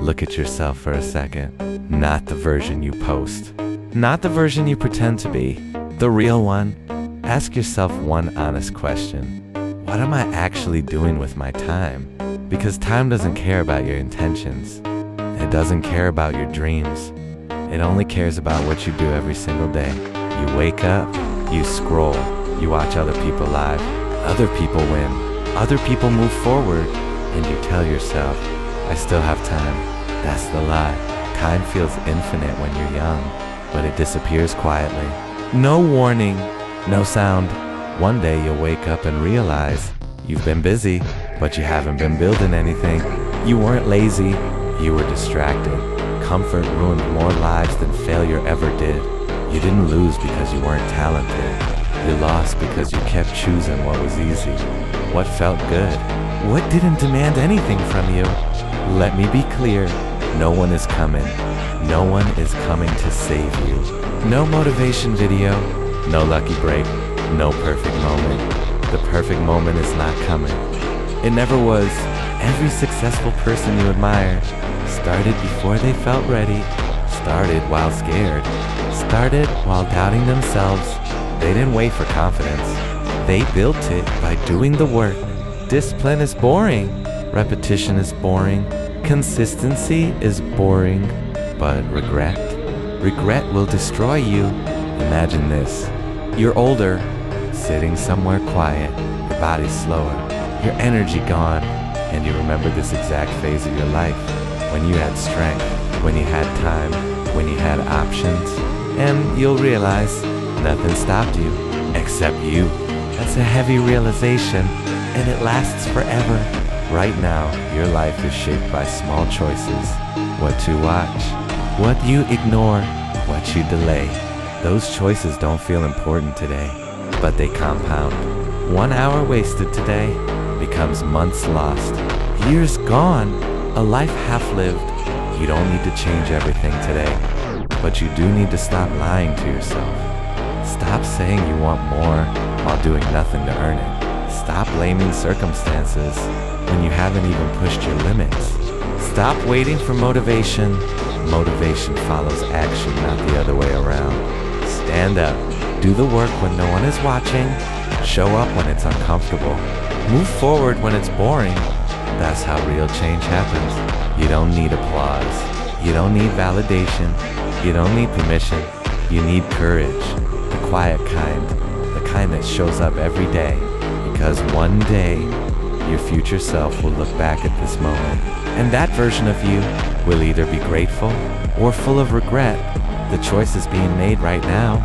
Look at yourself for a second. Not the version you post. Not the version you pretend to be. The real one. Ask yourself one honest question. What am I actually doing with my time? Because time doesn't care about your intentions. It doesn't care about your dreams. It only cares about what you do every single day. You wake up, you scroll, you watch other people live. Other people win. Other people move forward. And you tell yourself, I still have time. That's the lie. Time feels infinite when you're young, but it disappears quietly. No warning, no sound. One day you'll wake up and realize you've been busy, but you haven't been building anything. You weren't lazy, you were distracted. Comfort ruined more lives than failure ever did. You didn't lose because you weren't talented. You lost because you kept choosing what was easy, what felt good, what didn't demand anything from you. Let me be clear, no one is coming. No one is coming to save you. No motivation video, no lucky break, no perfect moment. The perfect moment is not coming. It never was. Every successful person you admire started before they felt ready, started while scared, started while doubting themselves. They didn't wait for confidence. They built it by doing the work. Discipline is boring. Repetition is boring. Consistency is boring. But regret will destroy you. Imagine this. You're older, sitting somewhere quiet, your body's slower, your energy gone, and you remember this exact phase of your life, when you had strength, when you had time, when you had options, and you'll realize nothing stopped you, except you. That's a heavy realization, and it lasts forever. Right now, your life is shaped by small choices. What to watch, what you ignore, what you delay. Those choices don't feel important today, but they compound. 1 hour wasted today becomes months lost, years gone, a life half-lived. You don't need to change everything today, but you do need to stop lying to yourself. Stop saying you want more while doing nothing to earn it. Stop blaming circumstances when you haven't even pushed your limits. Stop waiting for motivation. Motivation follows action, not the other way around. Stand up. Do the work when no one is watching. Show up when it's uncomfortable. Move forward when it's boring. That's how real change happens. You don't need applause. You don't need validation. You don't need permission. You need courage. The quiet kind. The kind that shows up every day. Because one day, your future self will look back at this moment. And that version of you will either be grateful or full of regret. The choice is being made right now.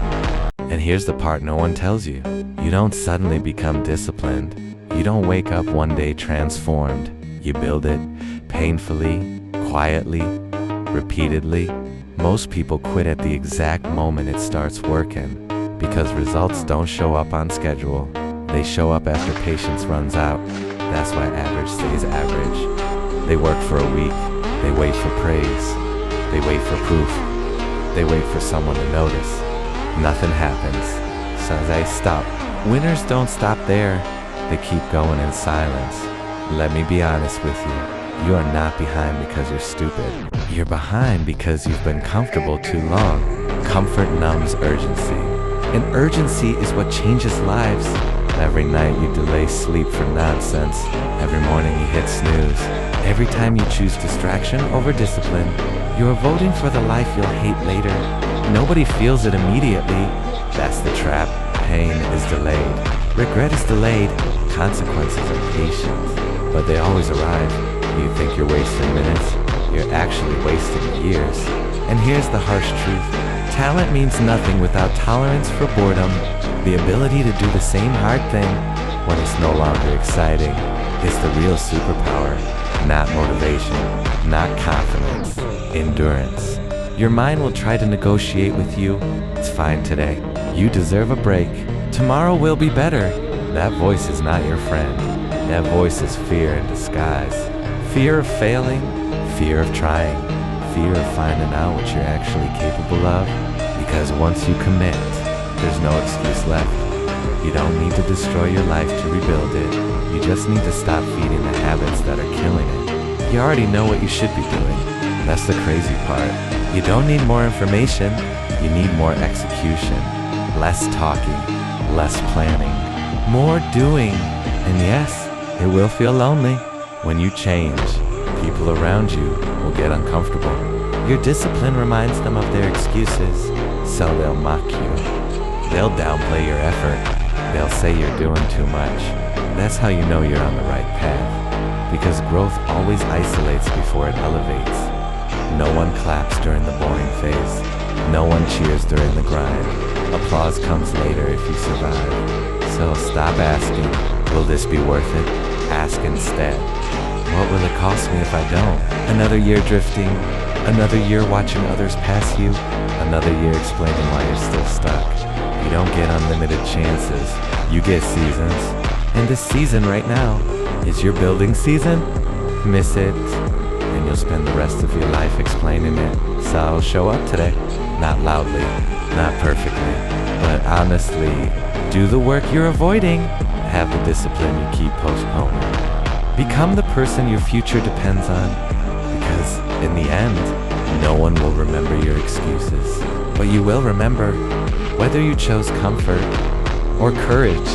And here's the part no one tells you. You don't suddenly become disciplined. You don't wake up one day transformed. You build it painfully, quietly, repeatedly. Most people quit at the exact moment it starts working because results don't show up on schedule. They show up after patience runs out. That's why average stays average. They work for a week. They wait for praise. They wait for proof. They wait for someone to notice. Nothing happens. So they stop. Winners don't stop there. They keep going in silence. Let me be honest with you. You are not behind because you're stupid. You're behind because you've been comfortable too long. Comfort numbs urgency. And urgency is what changes lives. Every night you delay sleep for nonsense. Every morning you hit snooze. Every time you choose distraction over discipline, you are voting for the life you'll hate later. Nobody feels it immediately. That's the trap. Pain is delayed. Regret is delayed. Consequences are patient, but they always arrive. You think you're wasting minutes. You're actually wasting years. And here's the harsh truth. Talent means nothing without tolerance for boredom. The ability to do the same hard thing when it's no longer exciting is the real superpower. Not motivation, not confidence, endurance. Your mind will try to negotiate with you. It's fine today. You deserve a break. Tomorrow will be better. That voice is not your friend. That voice is fear in disguise. Fear of failing, fear of trying, fear of finding out what you're actually capable of. Because once you commit, there's no excuse left. You don't need to destroy your life to rebuild it. You just need to stop feeding the habits that are killing it. You already know what you should be doing. That's the crazy part. You don't need more information, you need more execution. Less talking, less planning, more doing. And yes, it will feel lonely. When you change, people around you will get uncomfortable. Your discipline reminds them of their excuses, so they'll mock you. They'll downplay your effort. They'll say you're doing too much. That's how you know you're on the right path. Because growth always isolates before it elevates. No one claps during the boring phase. No one cheers during the grind. Applause comes later if you survive. So stop asking, will this be worth it? Ask instead, what will it cost me if I don't? Another year drifting, another year watching others pass you, another year explaining why you're still stuck. You don't get unlimited chances, you get seasons. And this season right now is your building season. Miss it, and you'll spend the rest of your life explaining it. So show up today, not loudly, not perfectly, but honestly, do the work you're avoiding. Have the discipline you keep postponing. Become the person your future depends on, because in the end, no one will remember your excuses. But you will remember whether you chose comfort or courage.